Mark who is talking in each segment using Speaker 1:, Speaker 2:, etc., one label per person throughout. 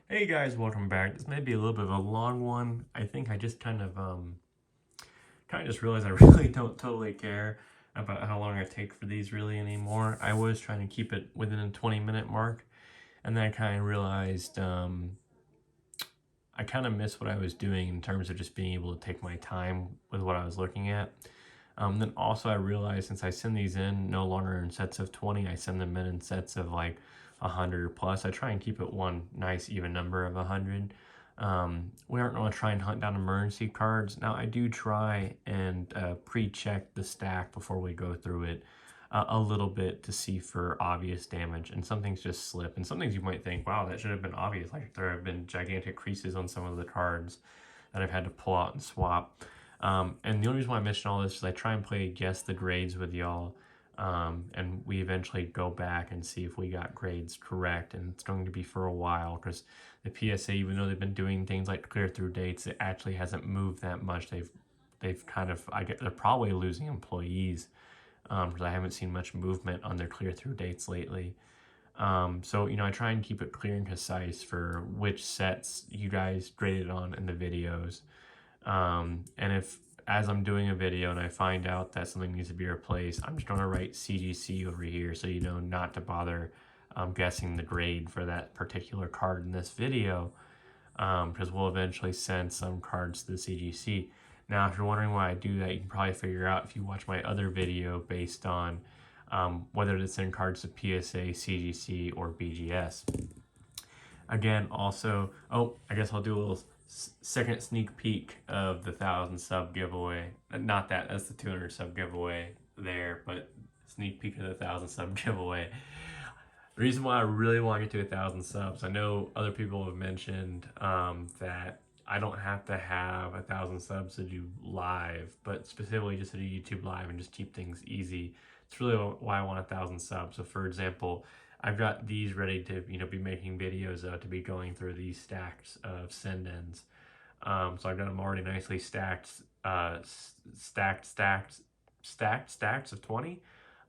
Speaker 1: Hey guys, welcome back. This may be a little bit of a long one. I think I just kind of just realized I really don't totally care about how long I take for these really anymore. I was trying to keep it within a 20-minute mark, and then I kind of realized I kind of missed what I was doing in terms of just being able to take my time with what I was looking at. Then also I realized since I send these in no longer in sets of 20, I send them in sets of like 100 or plus. I try and keep it one nice even number of 100. We aren't going to try and hunt down emergency cards. Now I do try and pre-check the stack before we go through it a little bit to see for obvious damage, and some things just slip, and some things you might think, wow, that should have been obvious. Like there have been gigantic creases on some of the cards that I've had to pull out and swap. And the only reason why I mention all this is I try and play guess the grades with y'all, and we eventually go back and see if we got grades correct, and it's going to be for a while because the PSA, even though they've been doing things like clear through dates, it actually hasn't moved that much. They've kind of, I get, they're probably losing employees because I haven't seen much movement on their clear through dates lately. So, I try and keep it clear and concise for which sets you guys graded on in the videos. And if, as I'm doing a video and I find out that something needs to be replaced, I'm just going to write CGC over here so you know not to bother guessing the grade for that particular card in this video, because we'll eventually send some cards to the CGC. Now, if you're wondering why I do that, you can probably figure out if you watch my other video based on whether to send cards to PSA, CGC, or BGS. Again, also, I guess I'll do a little second sneak peek of the 1,000 sub giveaway. Not that, that's the 200 sub giveaway there, but sneak peek of the 1,000 sub giveaway. The reason why I really want to get to 1,000 subs, I know other people have mentioned that I don't have to have 1,000 subs to do live, but specifically just to do YouTube live and just keep things easy. It's really why I want 1,000 subs. So for example, I've got these ready to be making videos to be going through these stacks of send-ins. So I've got them already nicely stacked, stacks of 20.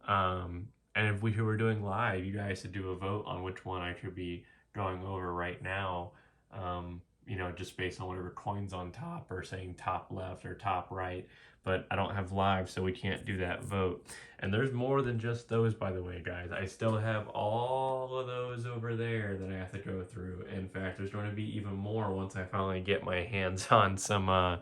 Speaker 1: And if we were doing live, you guys should do a vote on which one I should be going over right now. Just based on whatever coins on top or saying top left or top right. But I don't have live, so we can't do that vote. And there's more than just those, by the way, guys. I still have all of those over there that I have to go through. In fact, there's going to be even more once I finally get my hands on some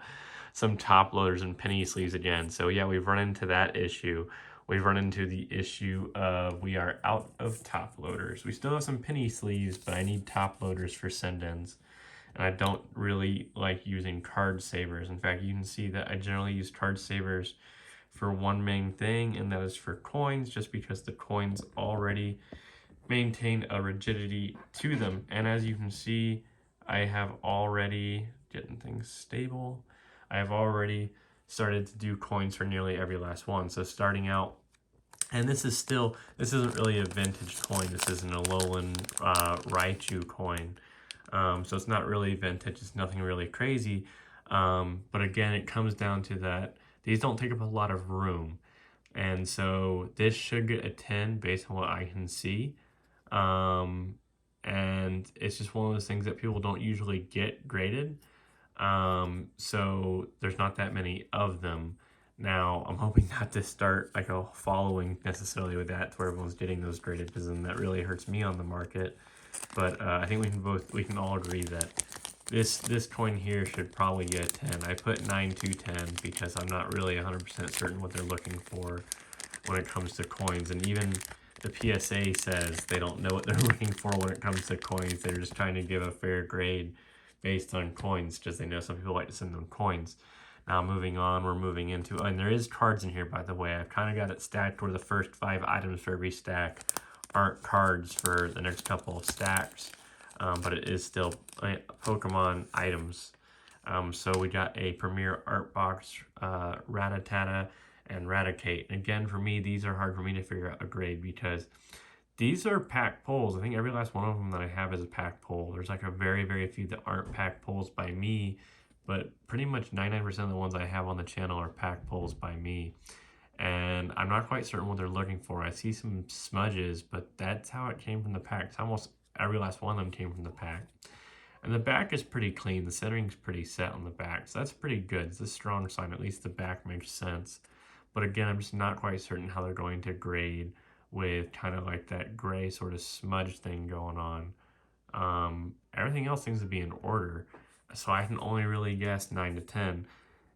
Speaker 1: top loaders and penny sleeves again. So yeah, we've run into that issue. We've run into the issue of we are out of top loaders. We still have some penny sleeves, but I need top loaders for send-ins. And I don't really like using card savers. In fact, you can see that I generally use card savers for one main thing, and that is for coins, just because the coins already maintain a rigidity to them. And as you can see, I have already, getting things stable, I have already started to do coins for nearly every last one. So starting out, and this isn't really a vintage coin. This is an Alolan Raichu coin. So it's not really vintage. It's nothing really crazy. But again, it comes down to that these don't take up a lot of room. And so this should get a 10 based on what I can see. And it's just one of those things that people don't usually get graded. So there's not that many of them. Now, I'm hoping not to start like a following necessarily with that to where everyone's getting those graded, because then that really hurts me on the market. But I think we can all agree that this coin here should probably get a 10. I put 9 to 10 because I'm not really 100% certain what they're looking for when it comes to coins. And even the PSA says they don't know what they're looking for when it comes to coins. They're just trying to give a fair grade based on coins, just they know some people like to send them coins. Now moving on, we're moving into, and there is cards in here, by the way. I've kind of got it stacked where the first 5 items for every stack aren't cards for the next couple of stacks, but it is still Pokemon items. So we got a Premier Art Box, Rattata, and Raticate. Again, for me, these are hard for me to figure out a grade because these are pack pulls. I think every last one of them that I have is a pack pull. There's like a very, very few that aren't pack pulls by me, but pretty much 99% of the ones I have on the channel are pack pulls by me. And I'm not quite certain what they're looking for. I see some smudges, but that's how it came from the pack. Almost every last one of them came from the pack. And the back is pretty clean. The centering's pretty set on the back. So that's pretty good. It's a strong sign. At least the back makes sense. But again, I'm just not quite certain how they're going to grade with kind of like that gray sort of smudge thing going on. Everything else seems to be in order. So I can only really guess 9 to 10.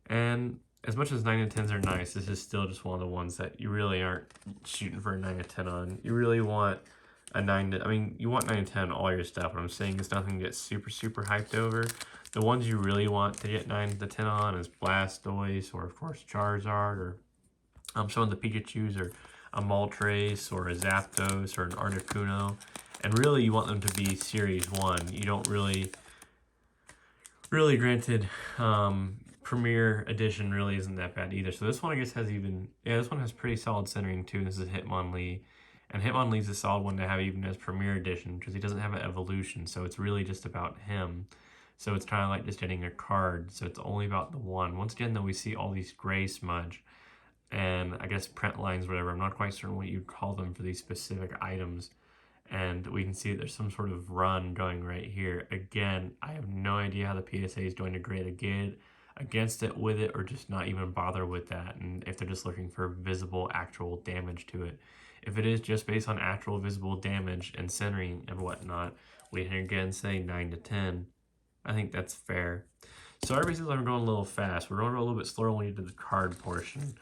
Speaker 1: And as much as 9 to 10s are nice, this is still just one of the ones that you really aren't shooting for a 9 to 10 on. You really want a 9 to, I mean, you want 9 to 10 on all your stuff. What I'm saying is nothing to get super, super hyped over. The ones you really want to get 9 to 10 on is Blastoise, or of course Charizard, or some of the Pikachus, or a Moltres, or a Zapdos, or an Articuno. And really you want them to be Series 1. You don't really granted, Premier Edition really isn't that bad either. So this one I guess has even, yeah, this one has pretty solid centering too. This is Hitmonlee. And Hitmonlee's a solid one to have even as Premier Edition because he doesn't have an evolution. So it's really just about him. So it's kind of like just getting a card. So it's only about the one. Once again, though, we see all these gray smudge and I guess print lines, whatever. I'm not quite certain what you'd call them for these specific items. And we can see that there's some sort of run going right here. Again, I have no idea how the PSA is going to grade against it, with it, or just not even bother with that. And if they're just looking for visible, actual damage to it. If it is just based on actual visible damage and centering and whatnot, we can again say 9 to 10. I think that's fair. So everybody says I'm going a little fast. We're going a little bit slower when we get to the card portion.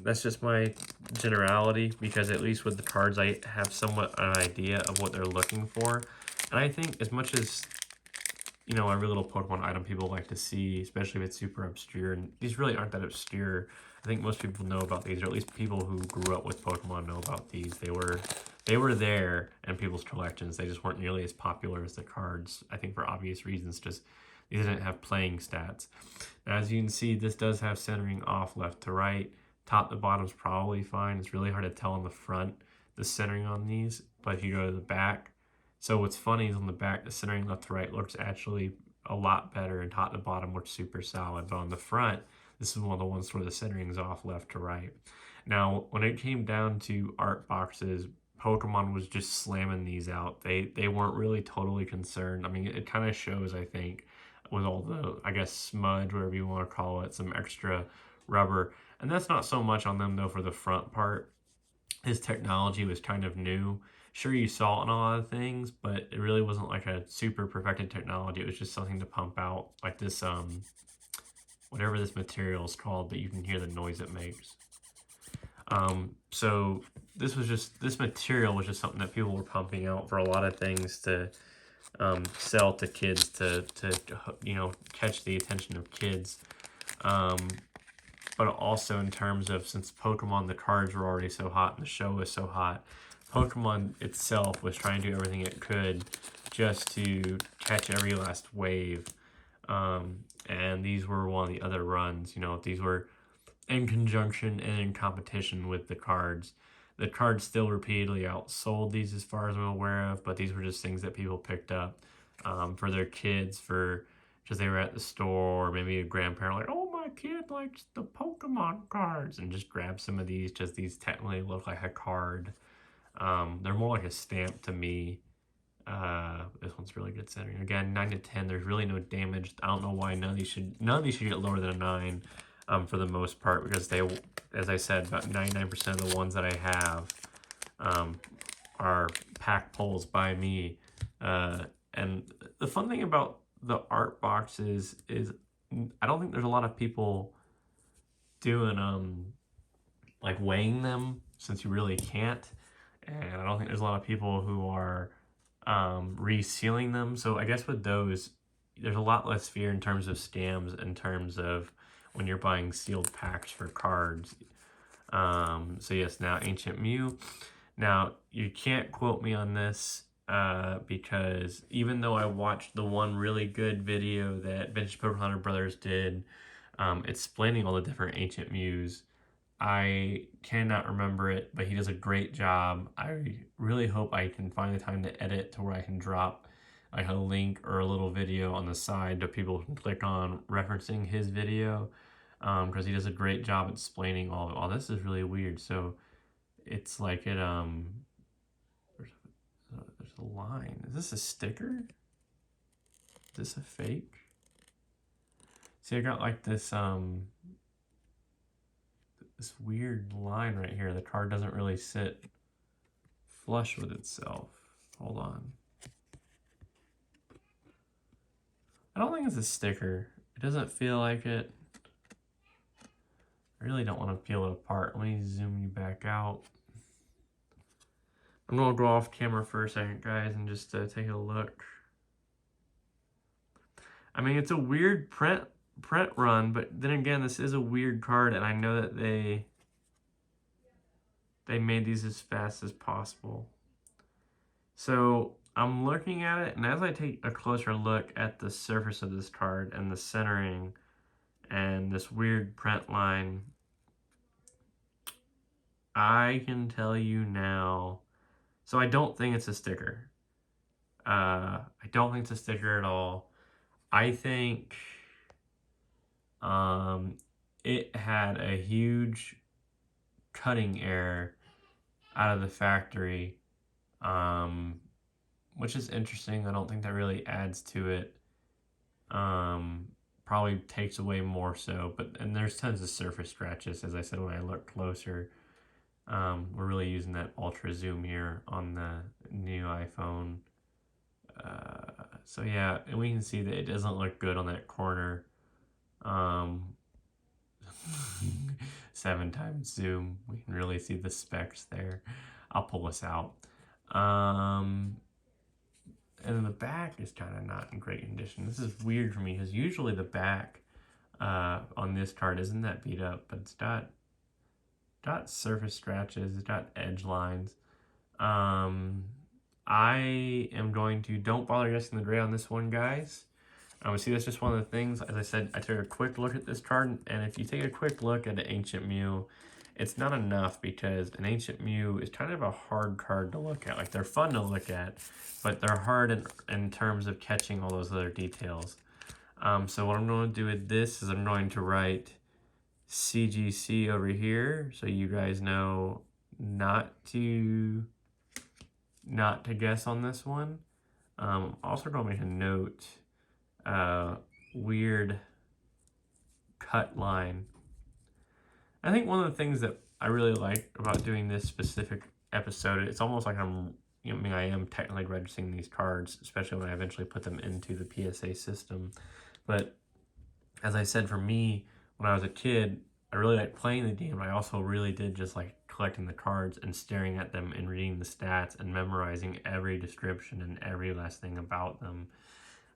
Speaker 1: That's just my generality, because at least with the cards I have somewhat an idea of what they're looking for. And I think as much as, you know, every little Pokemon item people like to see, especially if it's super obscure, and these really aren't that obscure. I think most people know about these, or at least people who grew up with Pokemon know about these. They were there in people's collections. They just weren't nearly as popular as the cards, I think for obvious reasons, just these didn't have playing stats. Now, as you can see, this does have centering off left to right. Top to bottom's probably fine. It's really hard to tell on the front, the centering on these, but if you go to the back, so what's funny is on the back, the centering left to right looks actually a lot better, and top to bottom looks super solid. But on the front, this is one of the ones where the centering's off left to right. Now, when it came down to art boxes, Pokemon was just slamming these out. They weren't really totally concerned. I mean, it kind of shows, I think, with all the, I guess, smudge, whatever you want to call it, some extra rubber. And that's not so much on them, though, for the front part. His technology was kind of new. Sure, you saw it in a lot of things, but it really wasn't like a super perfected technology. It was just something to pump out, like this, whatever this material is called, but you can hear the noise it makes. So this material was just something that people were pumping out for a lot of things to sell to kids, to you know, catch the attention of kids. But also in terms of, since Pokemon, the cards were already so hot and the show was so hot, Pokemon itself was trying to do everything it could just to catch every last wave. And these were one of the other runs. You know, these were in conjunction and in competition with the cards. The cards still repeatedly outsold these as far as I'm aware of, but these were just things that people picked up for their kids, for because they were at the store, or maybe a grandparent like, oh, my kid likes the Pokemon cards, and just grab some of these, just these technically look like a card. They're more like a stamp to me. This one's really good centering. Again, 9 to 10, there's really no damage. I don't know why none of these should get lower than a 9 for the most part, because they, as I said, about 99% of the ones that I have are pack pulls by me. And the fun thing about the art boxes is I don't think there's a lot of people doing like weighing them, since you really can't, and I don't think there's a lot of people who are resealing them. So I guess with those, there's a lot less fear in terms of scams, in terms of when you're buying sealed packs for cards. So yes, now Ancient Mew. Now, you can't quote me on this, because even though I watched the one really good video that Vintage Pokemon Hunter Brothers did, explaining all the different Ancient Mews, I cannot remember it, but he does a great job. I really hope I can find the time to edit to where I can drop like a link or a little video on the side that people can click on referencing his video, because he does a great job explaining all of it. Oh, this is really weird. So it's like it, there's a line. Is this a sticker? this a fake? See, I got like this this weird line right here. The card doesn't really sit flush with itself. Hold on. I don't think it's a sticker. It doesn't feel like it. I really don't want to peel it apart. Let me zoom you back out. I'm gonna go off camera for a second, guys, and just take a look. I mean, it's a weird print run, but then again, this is a weird card, and I know that they made these as fast as possible. So I'm looking at it, and as I take a closer look at the surface of this card and the centering and this weird print line, I can tell you now. So I don't think it's a sticker. I don't think it's a sticker at all. I think it had a huge cutting error out of the factory, which is interesting. I don't think that really adds to it. Probably takes away more so, and there's tons of surface scratches, as I said when I looked closer. We're really using that ultra zoom here on the new iPhone. So yeah, and we can see that it doesn't look good on that corner. 7 times zoom, we can really see the specs there. I'll pull this out. And then the back is kind of not in great condition. This is weird for me because usually the back on this card isn't that beat up, but it's got surface scratches, it's got edge lines. I am going to, don't bother guessing the gray on this one, guys. See, that's just one of the things. As I said, I took a quick look at this card, and if you take a quick look at an Ancient Mew, it's not enough because an Ancient Mew is kind of a hard card to look at. Like, they're fun to look at, but they're hard in terms of catching all those other details. So what I'm going to do with this is I'm going to write CGC over here, so you guys know not to guess on this one. Also going to make a note, weird cut line. I think one of the things that I really like about doing this specific episode, it's almost like I am technically registering these cards, especially when I eventually put them into the PSA system. But as I said, for me, when I was a kid, I really liked playing the game, but I also really did just like collecting the cards and staring at them and reading the stats and memorizing every description and every last thing about them.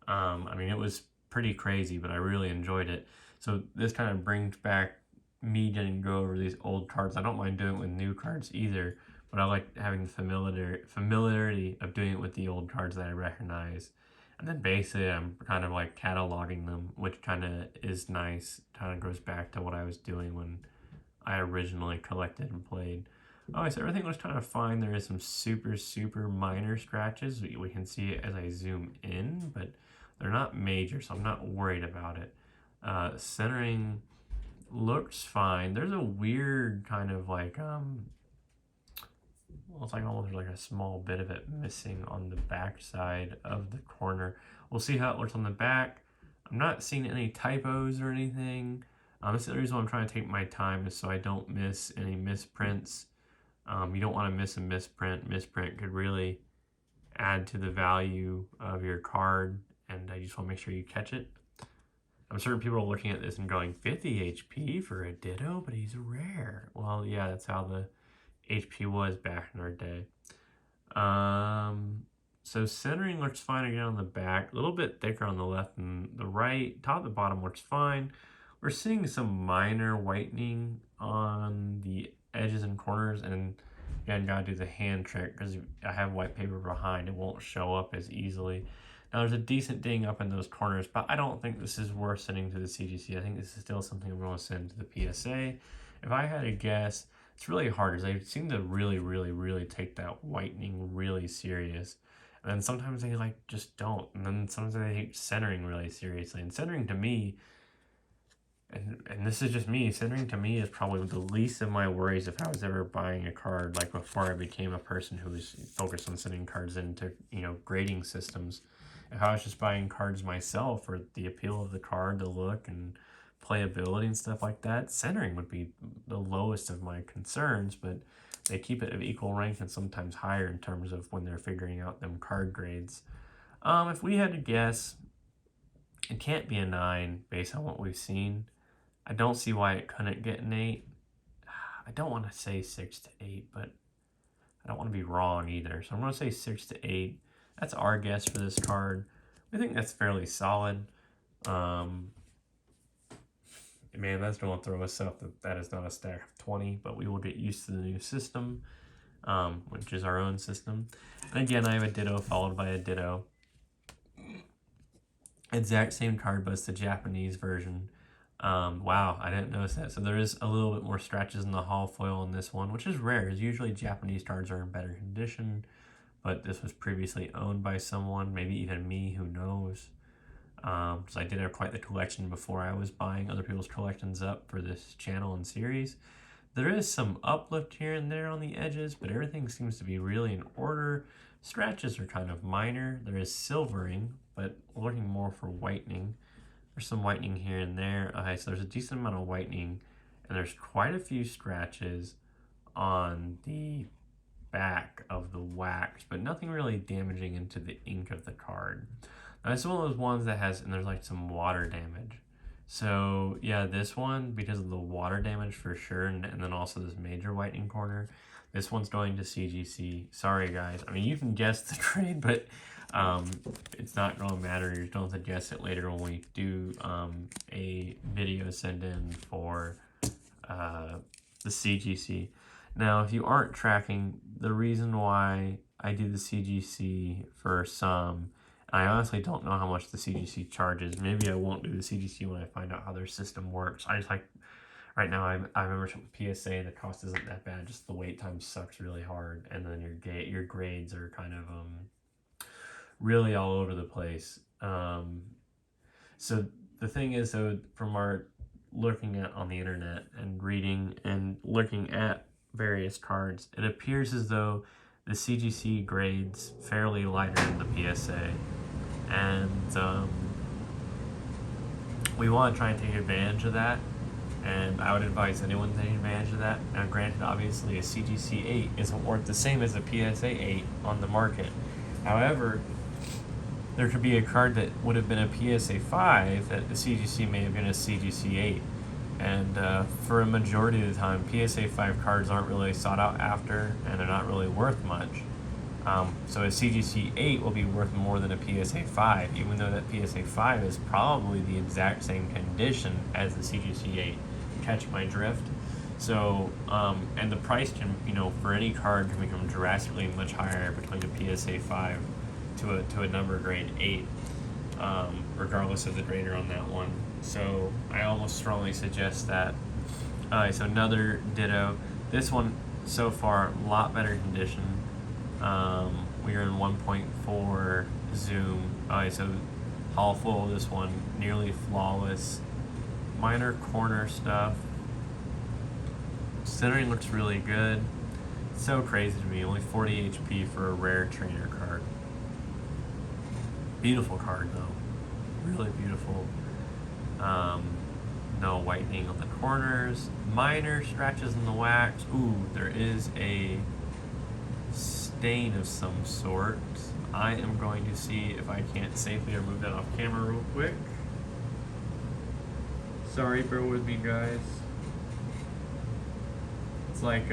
Speaker 1: I mean, it was pretty crazy, but I really enjoyed it. So this kind of brings back me getting to go over these old cards. I don't mind doing it with new cards either, but I like having the familiarity of doing it with the old cards that I recognize. And then basically I'm kind of like cataloging them, which kind of is nice. Kind of goes back to what I was doing when I originally collected and played. Oh, so everything was kind of fine. There is some super, super minor scratches. We can see it as I zoom in, but they're not major, so I'm not worried about it. Centering looks fine. There's a weird kind of like, well, it's like almost like a small bit of it missing on the back side of the corner. We'll see how it looks on the back. I'm not seeing any typos or anything. This is the reason why I'm trying to take my time, is so I don't miss any misprints. You don't want to miss a misprint. Misprint could really add to the value of your card, and I just want to make sure you catch it. I'm certain people are looking at this and going, 50 HP for a Ditto, but he's rare. Well, yeah, that's how the HP was back in our day. So centering looks fine again on the back, a little bit thicker on the left and the right. Top and bottom looks fine. We're seeing some minor whitening on the edges and corners, and again, gotta do the hand trick because I have white paper behind, it won't show up as easily. Now there's a decent ding up in those corners, but I don't think this is worth sending to the CGC. I think this is still something I'm going to send to the PSA. If I had to guess, it's really hard because they seem to really, really, really take that whitening really serious. And then sometimes they like just don't. And then sometimes they take centering really seriously. And centering to me, and this is just me, centering to me is probably the least of my worries if I was ever buying a card, like before I became a person who was focused on sending cards into, grading systems. if I was just buying cards myself for the appeal of the card, the look, and playability and stuff like that, centering would be the lowest of my concerns, but they keep it of equal rank and sometimes higher in terms of when they're figuring out them card grades. If we had to guess, it can't be a 9 based on what we've seen. I don't see why it couldn't get an 8. I don't want to say 6 to 8, but I don't want to be wrong either. So I'm going to say 6 to 8. That's our guess for this card. We think that's fairly solid. Man, that's don't throw us up that is not a stack of 20, but we will get used to the new system, which is our own system. And again, I have a Ditto followed by a Ditto. Exact same card, but it's the Japanese version. Wow, I didn't notice that. So there is a little bit more scratches in the hull foil in this one, which is rare. Usually Japanese cards are in better condition, but this was previously owned by someone, maybe even me, who knows. So I did have quite the collection before I was buying other people's collections up for this channel and series. There is some uplift here and there on the edges, but everything seems to be really in order. Scratches are kind of minor. There is silvering, but looking more for whitening. There's some whitening here and there. Okay, so there's a decent amount of whitening, and there's quite a few scratches on the back of the wax, but nothing really damaging into the ink of the card. Now, it's one of those ones that has, and there's like some water damage. So yeah, this one, because of the water damage for sure, and then also this major whitening corner, this one's going to CGC. Sorry guys, I mean you can guess the grade, but it's not going to matter. You're going to guess it later when we do a video send in for the CGC. Now, if you aren't tracking, the reason why I do the CGC for some, I honestly don't know how much the CGC charges. Maybe I won't do the CGC when I find out how their system works. I just like, right now I remember some PSA and the cost isn't that bad, just the wait time sucks really hard, and then your grades are kind of really all over the place. So the thing is, though, from our looking at on the internet and reading and looking at various cards, it appears as though the CGC grades fairly lighter than the PSA, and we want to try and take advantage of that, and I would advise anyone taking advantage of that. Now granted, obviously a CGC 8 isn't worth the same as a PSA 8 on the market. However, there could be a card that would have been a PSA 5 that the CGC may have been a CGC 8. And for a majority of the time, PSA 5 cards aren't really sought out after, and they're not really worth much. So a CGC 8 will be worth more than a PSA 5, even though that PSA 5 is probably the exact same condition as the CGC 8. Catch my drift? So, and the price can, for any card can become drastically much higher between a PSA 5 to a number grade 8, regardless of the grader on that one. So I almost strongly suggest that. So another Ditto. This one so far a lot better condition. We are in 1.4 zoom. So hull full. This one nearly flawless. Minor corner stuff. Centering looks really good. It's so crazy to me. Only 40 HP for a rare trainer card. Beautiful card though. Really beautiful. No whitening on the corners. Minor scratches in the wax. Ooh, there is a stain of some sort. I am going to see if I can't safely remove that off camera real quick. Sorry, bear with me guys. It's like,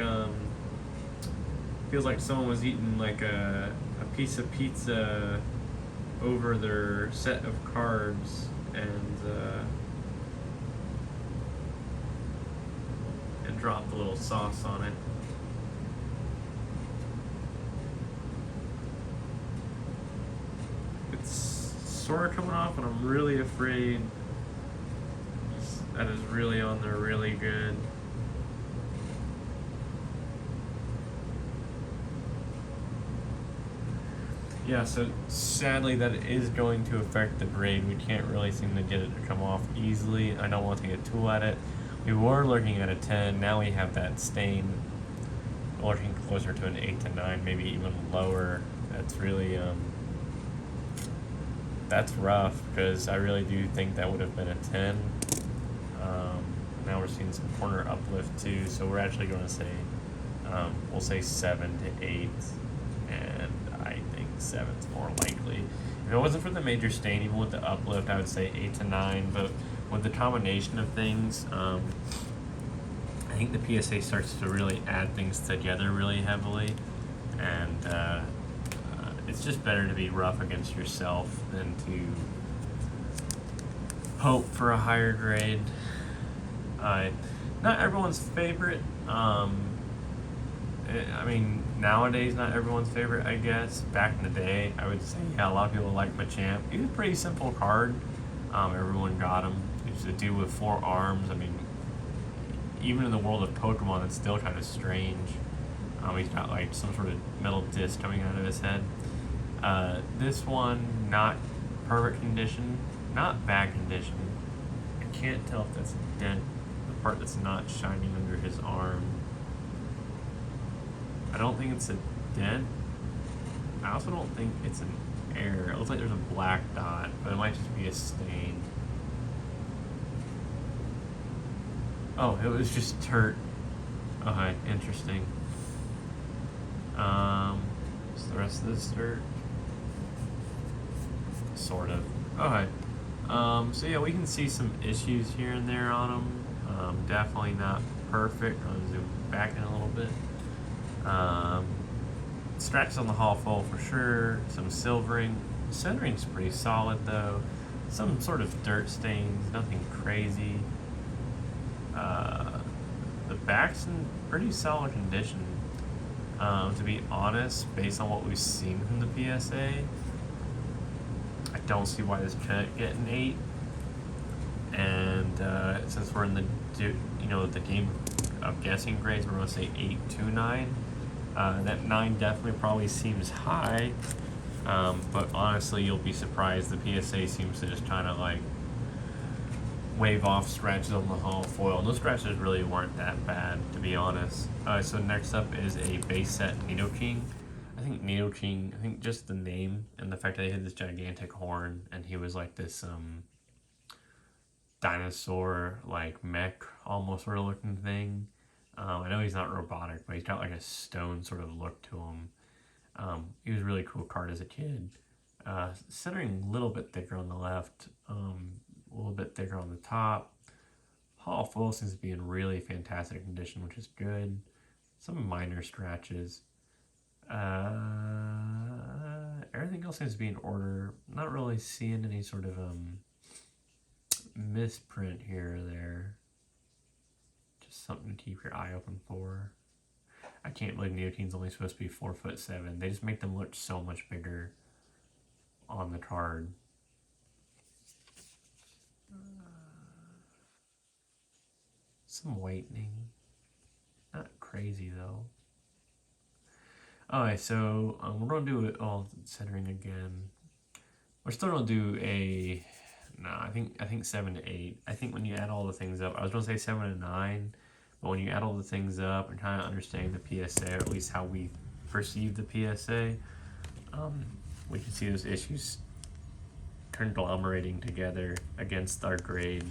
Speaker 1: feels like someone was eating like a piece of pizza over their set of cards and dropped a little sauce on it. It's sort of coming off, and I'm really afraid that is really on there really good. Yeah, so sadly that is going to affect the grade. We can't really seem to get it to come off easily. I don't want to take a tool at it. We were looking at a 10, now we have that stain. We're looking closer to an 8 to 9, maybe even lower. That's really that's rough because I really do think that would have been a 10. Now we're seeing some corner uplift too, so we're actually going to say, we'll say 7 to 8, and I think 7's more likely. If it wasn't for the major stain, even with the uplift, I would say 8 to 9, but with the combination of things, I think the PSA starts to really add things together really heavily, and it's just better to be rough against yourself than to hope for a higher grade. Not everyone's favorite. I mean, nowadays, not everyone's favorite, I guess. Back in the day, I would say, yeah, a lot of people like Machamp. He was a pretty simple card. Everyone got him. He was a dude with 4 arms. I mean, even in the world of Pokemon, it's still kind of strange. He's got like some sort of metal disc coming out of his head. This one, not perfect condition, not bad condition. I can't tell if that's a dent, the part that's not shining under his arm. I don't think it's a dent. I also don't think it's an error. It looks like there's a black dot, but it might just be a stain. Oh, it was just dirt. Okay, interesting. Is the rest of this dirt? Sort of. Okay. So yeah, we can see some issues here and there on them. Definitely not perfect. I'll zoom back in a little bit. Scratches on the hollow foil for sure. Some silvering. Centering's pretty solid though. Some sort of dirt stains. Nothing crazy. The back's in pretty solid condition. To be honest, based on what we've seen from the PSA, I don't see why this can't get an 8. And since we're in the the game of guessing grades, we're going to say 8 to 9. That 9 definitely probably seems high, but honestly, you'll be surprised. The PSA seems to just kind of like wave off scratches on the hollow foil, and those scratches really weren't that bad, to be honest. So next up is a base set Nidoking. I think just the name and the fact that he had this gigantic horn and he was like this dinosaur like mech almost sort of looking thing. I know he's not robotic, but he's got like a stone sort of look to him. He was a really cool card as a kid. Centering a little bit thicker on the left, a little bit thicker on the top. Hollow foil seems to be in really fantastic condition, which is good. Some minor scratches. Everything else seems to be in order. Not really seeing any sort of misprint here or there. Just something to keep your eye open for. I can't believe Nidoking's only supposed to be 4'7". They just make them look so much bigger on the card. Some whitening. Not crazy though. Alright, so we're going to do it all centering again. We're still going to do a... No, I think 7 to 8. I think when you add all the things up, I was going to say 7 to 9, but when you add all the things up and kind of understand the PSA, or at least how we perceive the PSA, we can see those issues conglomerating together against our grade.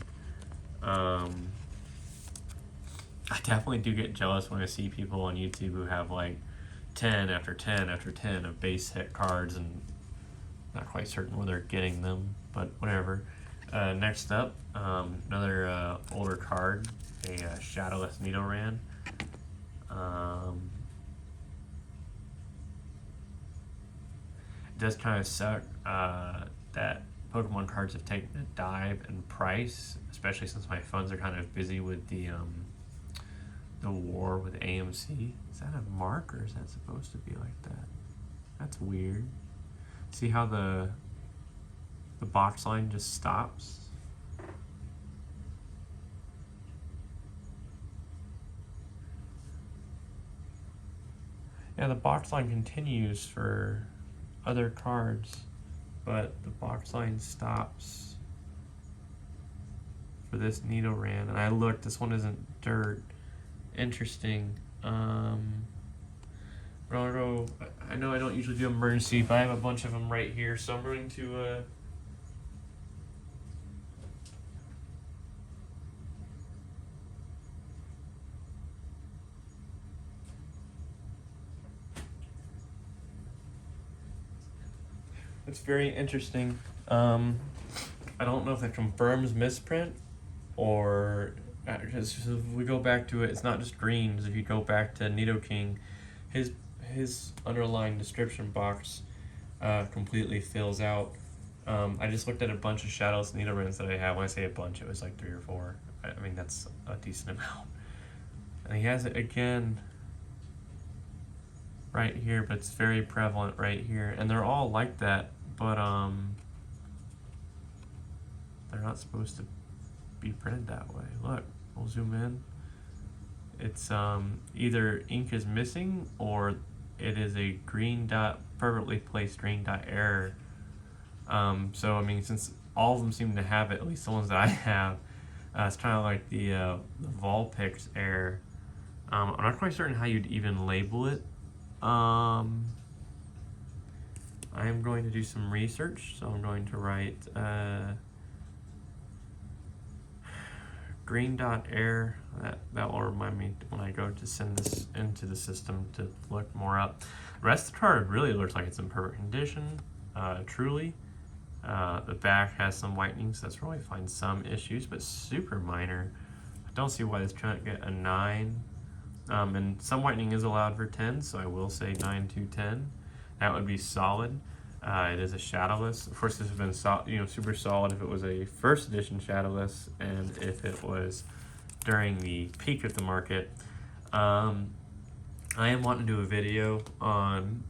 Speaker 1: I definitely do get jealous when I see people on YouTube who have like 10 after 10 after 10 of base hit cards and not quite certain where they're getting them, but whatever. Next up, another older card, a Shadowless Nidoran. It does kind of suck that Pokemon cards have taken a dive in price, especially since my funds are kind of busy with the war with AMC. Is that a mark or is that supposed to be like that? That's weird. See how the box line just stops? Yeah, the box line continues for other cards, but the box line stops for this Nidoran. And I looked, this one isn't dirt. Interesting. I know I don't usually do emergency, but I have a bunch of them right here, so I'm going to It's very interesting. I don't know if that confirms misprint or because if we go back to it, it's not just greens. If you go back to Nidoking, his underlying description box completely fills out. I just looked at a bunch of Shadows Nidorans that I have. When I say a bunch, it was like 3 or 4. I mean, that's a decent amount. And he has it again right here, but it's very prevalent right here. And they're all like that, but they're not supposed to be printed that way. Look, we'll zoom in. It's either ink is missing or it is a green dot, perfectly placed green dot error. So I mean, since all of them seem to have it, at least the ones that I have, it's kind of like the Vulpix error. I'm not quite certain how you'd even label it. I am going to do some research, so I'm going to write green dot error. That will remind me when I go to send this into the system to look more up. The rest of the card really looks like it's in perfect condition, truly. The back has some whitening, so that's where we find some issues, but super minor. I don't see why this can't get a 9. And some whitening is allowed for 10, so I will say 9 to 10. That would be solid. It is a shadowless. Of course, this would have been super solid if it was a first edition shadowless, and if it was during the peak of the market. I am wanting to do a video on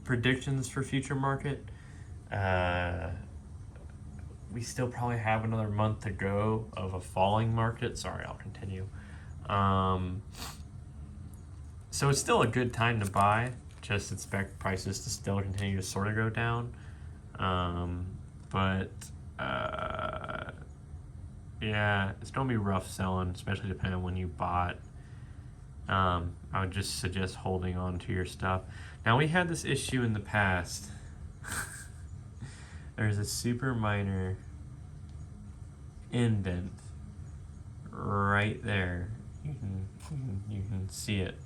Speaker 1: predictions for future market. We still probably have another month to go of a falling market. Sorry, I'll continue. So it's still a good time to buy. Just expect prices to still continue to sort of go down. Yeah, it's gonna be rough selling, especially depending on when you bought. I would just suggest holding on to your stuff. Now, we had this issue in the past. There's a super minor indent right there. You can see it.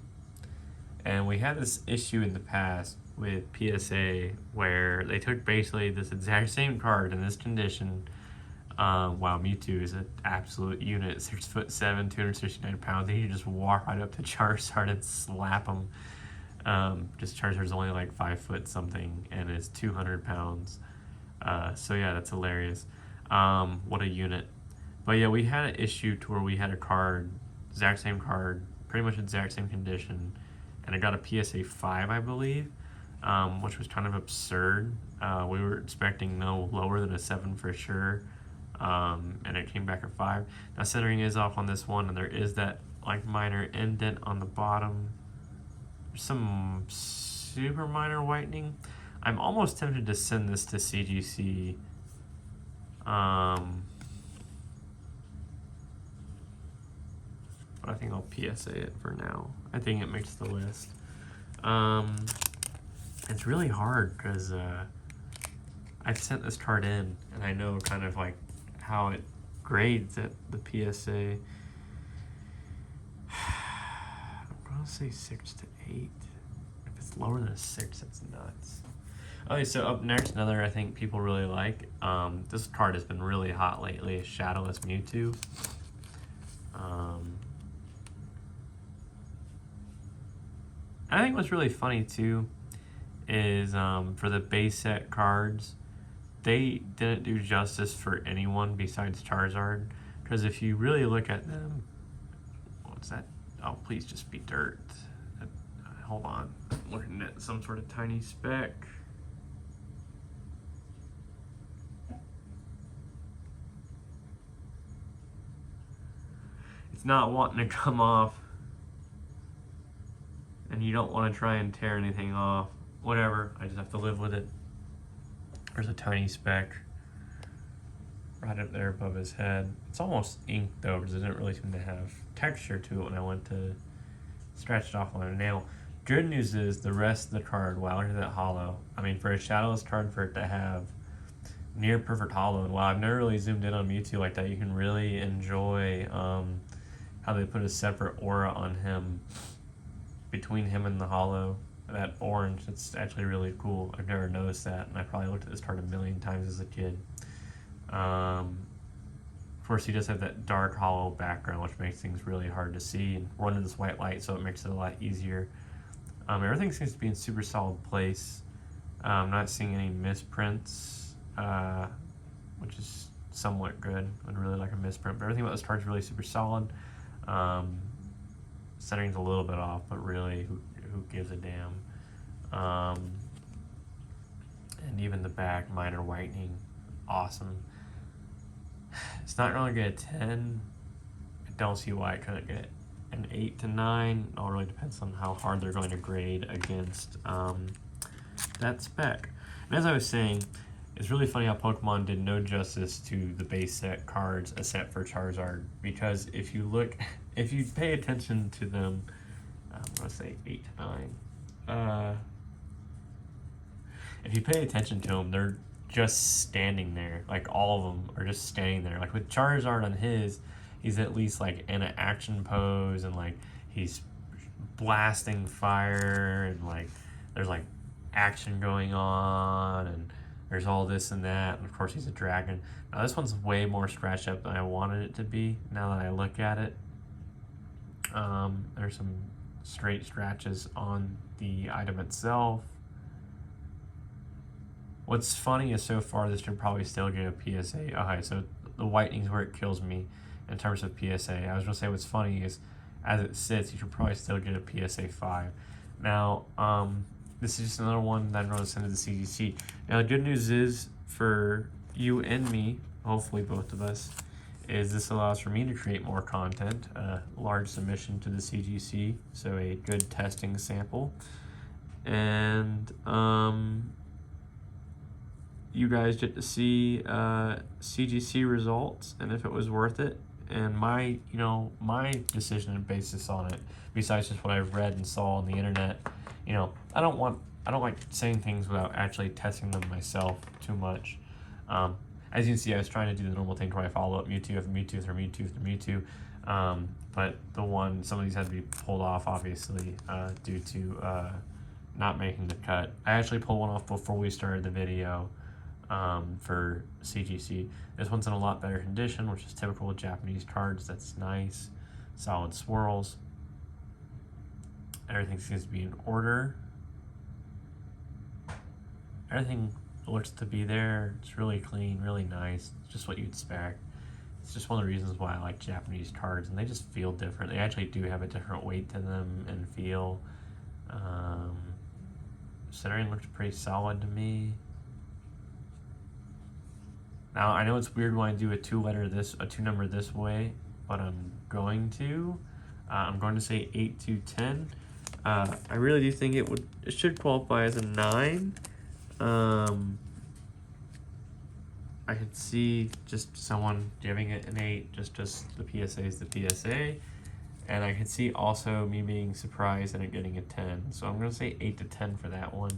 Speaker 1: And we had this issue in the past with PSA where they took basically this exact same card in this condition. Wow, Mewtwo is an absolute unit, 6'7", 269 pounds. You can just walk right up to Charizard and slap him. Just Charizard's only like 5 foot something and is 200 pounds. So yeah, that's hilarious. What a unit. But yeah, we had an issue to where we had a card, exact same card, pretty much exact same condition, and it got a PSA 5, I believe, which was kind of absurd. We were expecting no lower than a 7 for sure, and it came back at 5. Now, centering is off on this one, and there is that like minor indent on the bottom. There's some super minor whitening. I'm almost tempted to send this to CGC. But I think I'll PSA it for now. I think it makes the list. It's really hard because I've sent this card in and I know kind of like how it grades at the PSA. I'm gonna say 6 to 8. If it's lower than a 6, that's nuts. Okay, so up next, another I think people really like. This card has been really hot lately, is Shadowless Mewtwo. I think what's really funny too is for the base set cards, they didn't do justice for anyone besides Charizard. Because if you really look at them, what's that? Oh, please just be dirt. Hold on, I'm looking at some sort of tiny speck. It's not wanting to come off. And you don't want to try and tear anything off. Whatever, I just have to live with it. There's a tiny speck right up there above his head. It's almost ink though, because it didn't really seem to have texture to it when I went to scratch it off on a nail. Good news is the rest of the card, wow, look at that hollow. I mean, for a shadowless card, for it to have near perfect hollow, and wow, I've never really zoomed in on Mewtwo like that. You can really enjoy how they put a separate aura on him, between him and the hollow. that orange. It's actually really cool. I've never noticed that, and I probably looked at this card a million times as a kid. Of course, he does have that dark hollow background, which makes things really hard to see, and we're under this white light, so it makes it a lot easier. Everything seems to be in super solid place. I'm not seeing any misprints, which is somewhat good. I'd really like a misprint, but everything about this card is really super solid. Centering's a little bit off, but really, who gives a damn? And even the back, minor whitening, awesome. It's not going to get a 10. I don't see why it couldn't get an 8 to 9. It all really depends on how hard they're going to grade against that spec. And as I was saying, it's really funny how Pokemon did no justice to the base set cards, except for Charizard, because if you pay attention to them, I'm going to say 8 to 9. If you pay attention to them, they're just standing there. Like, all of them are just standing there. Like, with Charizard on his, he's at least, like, in an action pose, and, like, he's blasting fire, and, like, there's, like, action going on, and there's all this and that, and of course he's a dragon. Now this one's way more scratched up than I wanted it to be, now that I look at it. There's some straight scratches on the item itself. What's funny is so far this should probably still get a PSA. Okay, so the whitening is where it kills me in terms of PSA. I was gonna say what's funny is as it sits, you should probably still get a PSA 5. Now, this is just another one that I'm going to send to the CGC. Now, the good news is for you and me, hopefully both of us, is this allows for me to create more content, a large submission to the CGC, so a good testing sample. And you guys get to see CGC results and if it was worth it. And my decision and basis on it, besides just what I've read and saw on the internet, I don't like saying things without actually testing them myself too much. As you can see, I was trying to do the normal thing where I follow up Mewtwo after Mewtwo after Mewtwo after Mewtwo, but some of these had to be pulled off, obviously, due to not making the cut. I actually pulled one off before we started the video for CGC. This one's in a lot better condition, which is typical of Japanese cards. That's nice. Solid swirls. Everything seems to be in order. Everything looks to be there. It's really clean, really nice. It's just what you'd expect. It's just one of the reasons why I like Japanese cards, and they just feel different. They actually do have a different weight to them and feel. Centering looks pretty solid to me. Now, I know it's weird when I do a two number this way, but I'm going to. I'm going to say 8 to 10. I really do think it should qualify as a 9. I could see just someone giving it an 8, just the PSA is the PSA. And I could see also me being surprised and it getting a 10. So I'm going to say 8 to 10 for that one.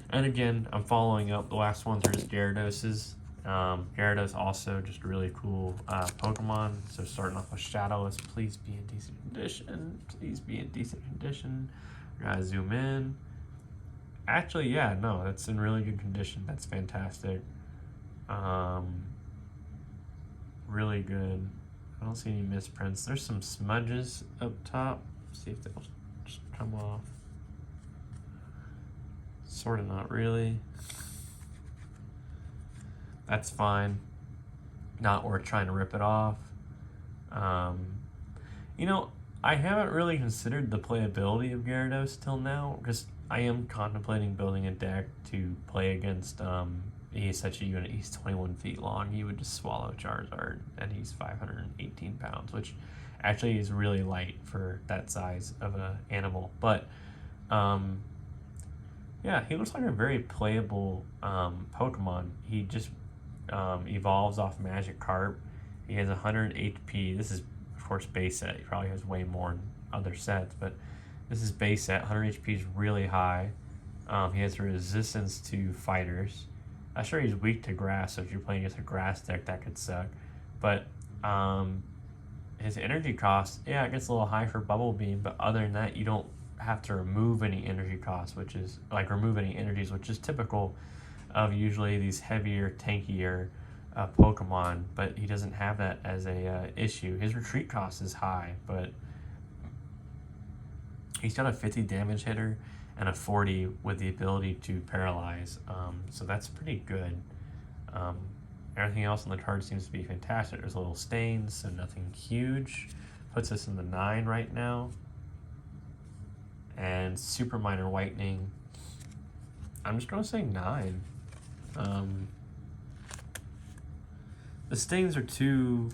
Speaker 1: And again, I'm following up. The last ones are just Gyaradoses. Gyarados also just a really cool Pokemon. So starting off with Shadowless, please be in decent condition. Please be in decent condition. Gotta zoom in. Actually, yeah, no, that's in really good condition. That's fantastic. Really good. I don't see any misprints. There's some smudges up top. See if they'll just come off. Sort of, not really. That's fine. Not worth trying to rip it off. I haven't really considered the playability of Gyarados till now, because I am contemplating building a deck to play against. He is such a unit. He's 21 feet long. He would just swallow Charizard, and he's 518 pounds, which actually is really light for that size of an animal. But yeah, he looks like a very playable Pokemon. He just evolves off Magikarp. He has 100 HP. This is, of course, base set. He probably has way more in other sets, but this is base set. 100 HP is really high. He has resistance to fighters. I'm sure he's weak to grass, so if you're playing against a grass deck, that could suck. But his energy cost, yeah, it gets a little high for Bubble Beam, but other than that, you don't have to remove any energy costs, which is like remove any energies, which is typical of usually these heavier, tankier Pokemon, but he doesn't have that as a issue. His retreat cost is high, but he's got a 50 damage hitter and a 40 with the ability to paralyze, so that's pretty good. Everything else on the card seems to be fantastic. There's little stains, so nothing huge. Puts us in the 9 right now. And super minor whitening. I'm just going to say 9. The stains are too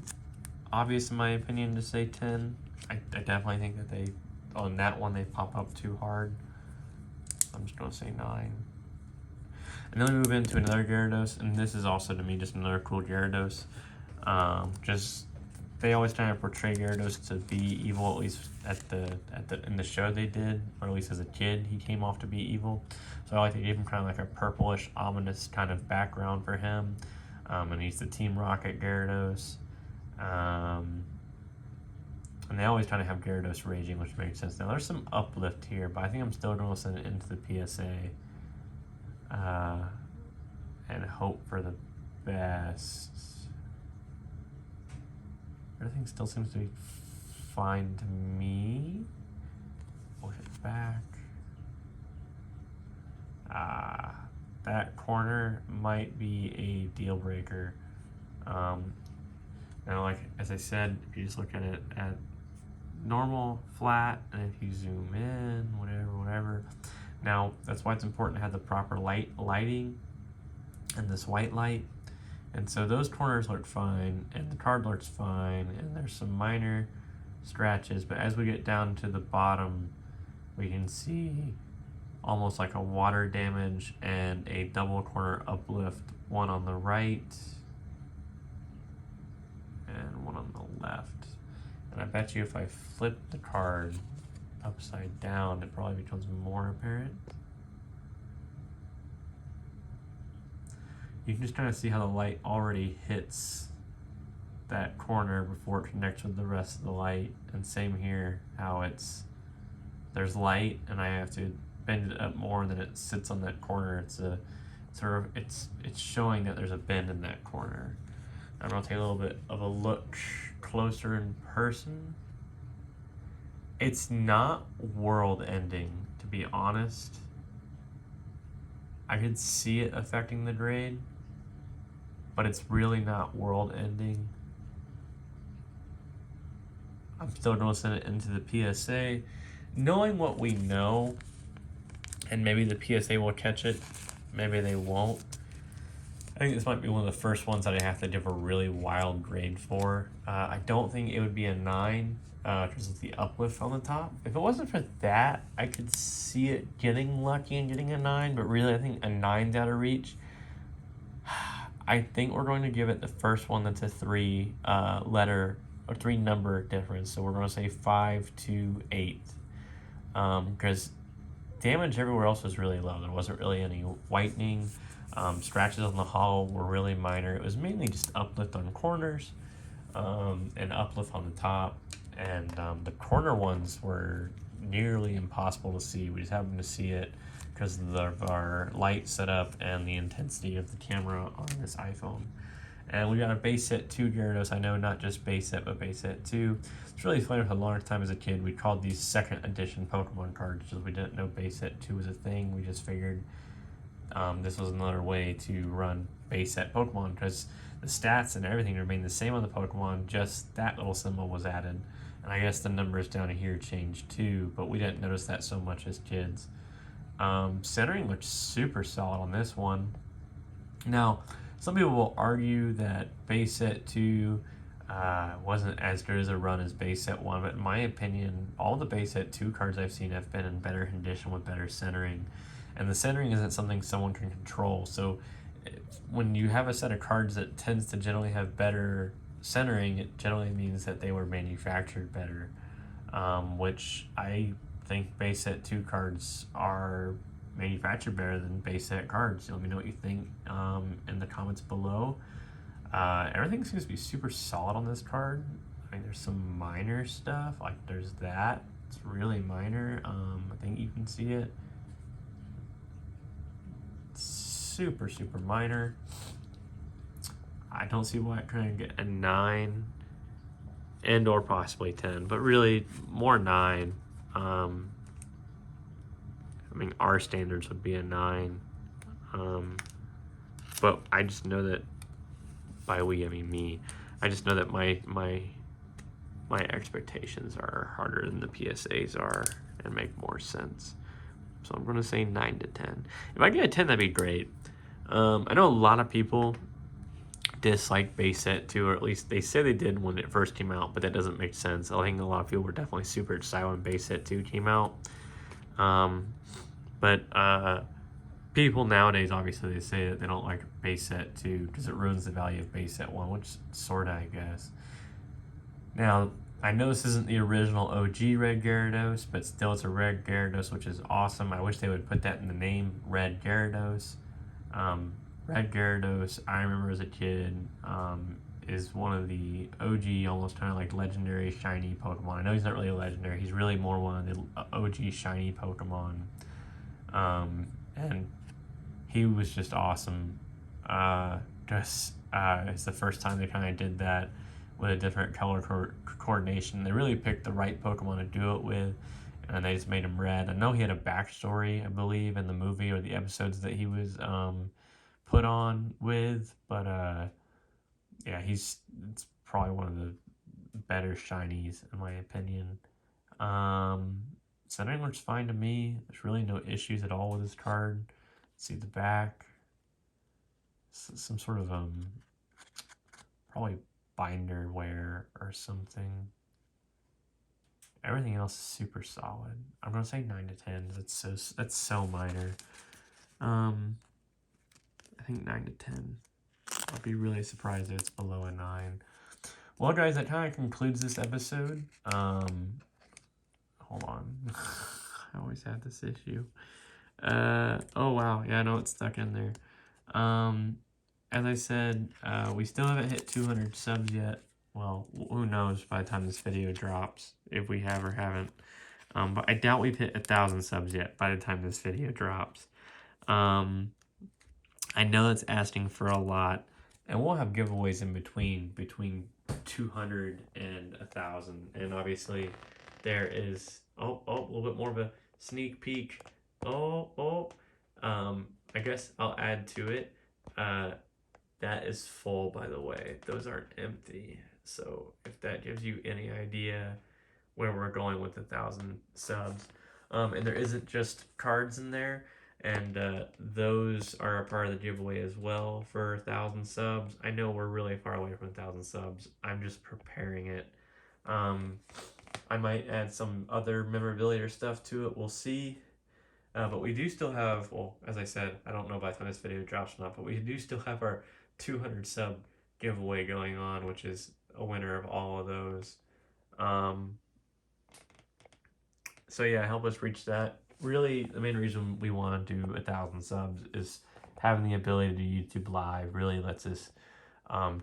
Speaker 1: obvious in my opinion to say 10. I definitely think that they, on that one, they pop up too hard. I'm just going to say 9. And then we move into another Gyarados, and this is also to me just another cool Gyarados. They always try to portray Gyarados to be evil, at least in the show they did, or at least as a kid he came off to be evil. So I like to give him kind of like a purplish, ominous kind of background for him. And he's the Team Rocket Gyarados. And they always try to have Gyarados raging, which makes sense. Now there's some uplift here, but I think I'm still going to send it into the PSA. And hope for the best. Everything still seems to be fine to me. Push it back. That corner might be a deal breaker. Now, like as I said, if you just look at it at normal, flat, and if you zoom in, whatever. Now, that's why it's important to have the proper lighting and this white light. And so those corners look fine, and the card looks fine, and there's some minor scratches, but as we get down to the bottom, we can see almost like a water damage and a double corner uplift, one on the right and one on the left. And I bet you if I flip the card upside down, it probably becomes more apparent. You can just kind of see how the light already hits that corner before it connects with the rest of the light. And same here, how there's light and I have to bend it up more than it sits on that corner. It's showing that there's a bend in that corner. I'm gonna take a little bit of a look closer in person. It's not world ending, to be honest. I could see it affecting the grade, but it's really not world ending. I'm still going to send it into the PSA, knowing what we know, and maybe the PSA will catch it, maybe they won't. I think this might be one of the first ones that I have to give a really wild grade for. I don't think it would be a 9 because of the uplift on the top. If it wasn't for that, I could see it getting lucky and getting a 9, but really I think a 9's out of reach. I think we're going to give it the first one that's a 3 letter or 3 number difference. So we're going to say 5 to 8 because damage everywhere else was really low. There wasn't really any whitening. Scratches on the hull were really minor. It was mainly just uplift on corners and uplift on the top. And the corner ones were nearly impossible to see. We just happened to see it because of our light setup and the intensity of the camera on this iPhone. And we got a base set 2 Gyarados. I know not just base set, but base set 2. It's really funny. For a long time as a kid, we called these second edition Pokemon cards because we didn't know base set 2 was a thing. We just figured this was another way to run base set Pokemon because the stats and everything remained the same on the Pokemon, just that little symbol was added. And I guess the numbers down here changed too, but we didn't notice that so much as kids. Centering looks super solid on this one. Now, some people will argue that base set 2 wasn't as good as a run as base set 1, but in my opinion, all the base set 2 cards I've seen have been in better condition with better centering. And the centering isn't something someone can control. So when you have a set of cards that tends to generally have better centering, it generally means that they were manufactured better, which I think base set 2 cards are manufactured better than base set cards. Let me know what you think in the comments below. Everything seems to be super solid on this card. I mean, there's some minor stuff, like there's that, It's really minor. I think you can see it. It's super, super minor. I don't see why it couldn't get a 9 and or possibly 10, but really more 9. I mean, our standards would be a 9. But I just know that, by we I mean me, I just know that my expectations are harder than the PSAs are and make more sense. So I'm gonna say 9 to 10. If I get a 10, that'd be great. I know a lot of people dislike base set 2, or at least they say they did when it first came out, but that doesn't make sense. I think a lot of people were definitely super excited when base set 2 came out. But people nowadays, obviously, they say that they don't like base set 2 because it ruins the value of base set 1, which sorta, I guess. Now, I know this isn't the original OG Red Gyarados, but still it's a Red Gyarados, which is awesome. I wish they would put that in the name, Red Gyarados. Red Gyarados, I remember as a kid, is one of the OG, almost kind of like legendary shiny Pokemon. I know he's not really a legendary, he's really more one of the OG shiny Pokemon. And he was just awesome. It's the first time they kind of did that with a different color coordination. They really picked the right Pokemon to do it with, and they just made him red. I know he had a backstory, I believe, in the movie or the episodes that he was put on with, but yeah, it's probably one of the better shinies in my opinion. Centering looks fine to me. There's really no issues at all with this card. Let's see the back. Some sort of probably binder wear or something. Everything else is super solid. I'm gonna say 9 to 10. That's so minor. I think 9 to 10. I'll be really surprised if it's below a 9. Well, guys, that kind of concludes this episode. Hold on. I always have this issue. Oh wow, yeah, I know it's stuck in there. As I said, we still haven't hit 200 subs yet. Well, who knows by the time this video drops, if we have or haven't. But I doubt we've hit 1,000 subs yet by the time this video drops. I know that's asking for a lot, and we'll have giveaways in between 200 and 1,000. And obviously, there is a little bit more of a sneak peek. I guess I'll add to it. That is full, by the way. Those aren't empty. So if that gives you any idea where we're going with 1,000 subs, and there isn't just cards in there. And those are a part of the giveaway as well for 1,000 subs. I know we're really far away from 1,000 subs. I'm just preparing it. I might add some other memorabilia stuff to it. We'll see. But we do still have, well, as I said, I don't know by the time this video drops or not, but we do still have our 200 sub giveaway going on, which is a winner of all of those. So yeah, help us reach that. Really, the main reason we want to do 1,000 subs is having the ability to do YouTube Live really lets us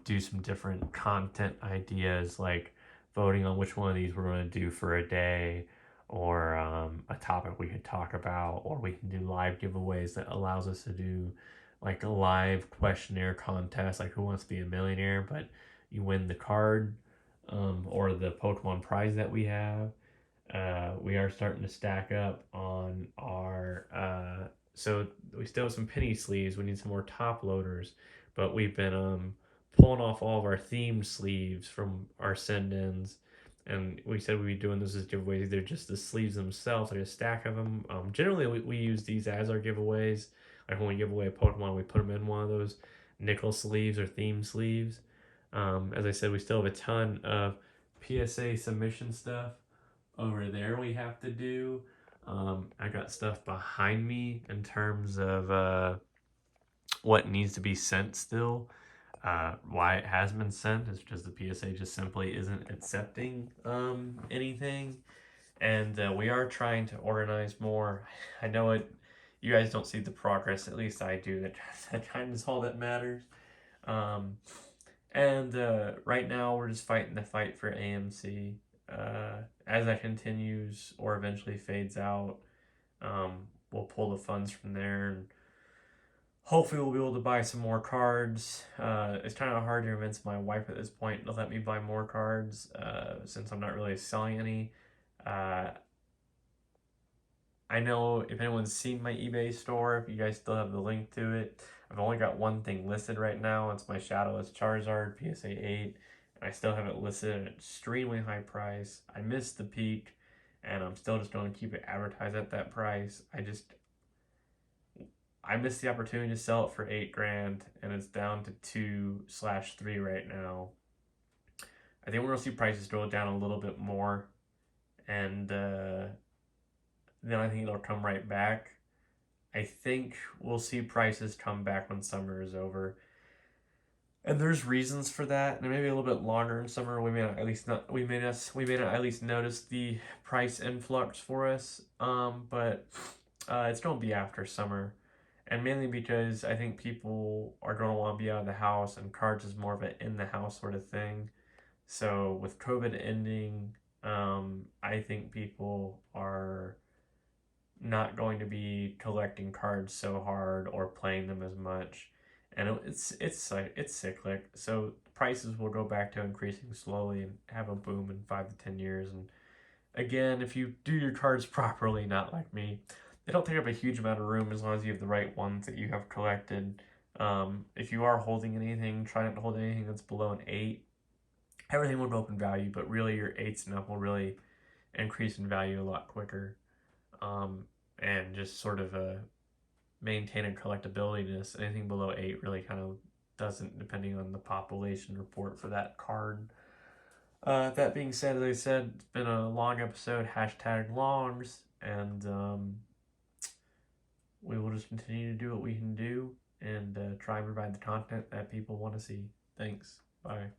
Speaker 1: do some different content ideas, like voting on which one of these we're going to do for a day, or a topic we could talk about, or we can do live giveaways that allows us to do like a live questionnaire contest, like Who Wants to Be a Millionaire, but you win the card or the Pokemon prize that we have. We are starting to stack up on our so we still have some penny sleeves. We need some more top loaders, but we've been pulling off all of our themed sleeves from our send-ins, and we said we'd be doing this as giveaways, either just the sleeves themselves, like a stack of them. Generally we use these as our giveaways. Like when we give away a Pokemon, we put them in one of those nickel sleeves or theme sleeves. As I said, we still have a ton of PSA submission stuff over there we have to do. I got stuff behind me in terms of what needs to be sent still. Why it has been sent is because the PSA just simply isn't accepting anything. And we are trying to organize more. I know you guys don't see the progress, at least I do. That kind of is all that matters. And right now we're just fighting the fight for AMC. as that continues or eventually fades out, we'll pull the funds from there, and hopefully we'll be able to buy some more cards. It's kind of hard to convince my wife at this point to let me buy more cards, since I'm not really selling any. Uh, I know if anyone's seen my eBay store, if you guys still have the link to it, I've only got one thing listed right now. It's my Shadowless Charizard PSA 8, and I still have it listed at an extremely high price. I missed the peak, and I'm still just going to keep it advertised at that price. I missed the opportunity to sell it for 8 grand, and it's down to 2/3 right now. I think we're gonna see prices go down a little bit more, and then I think it'll come right back. I think we'll see prices come back when summer is over, and there's reasons for that. And maybe a little bit longer in summer, we may not at least not we may not at least notice the price influx for us. But it's gonna be after summer, and mainly because I think people are gonna want to be out of the house, and cards is more of an in the house sort of thing. So with COVID ending, I think people are not going to be collecting cards so hard or playing them as much, and it's cyclic. So prices will go back to increasing slowly and have a boom in 5 to 10 years. And again, if you do your cards properly, not like me, they don't take up a huge amount of room as long as you have the right ones that you have collected. If you are holding anything, try not to hold anything that's below an 8. Everything will go up in value, but really your 8s and up will really increase in value a lot quicker. Um, and just sort of maintain a collectabilityness. Anything below 8 really kind of doesn't, depending on the population report for that card. That being said, as I said, it's been a long episode, hashtag longs, and we will just continue to do what we can do and try and provide the content that people want to see. Thanks. Bye.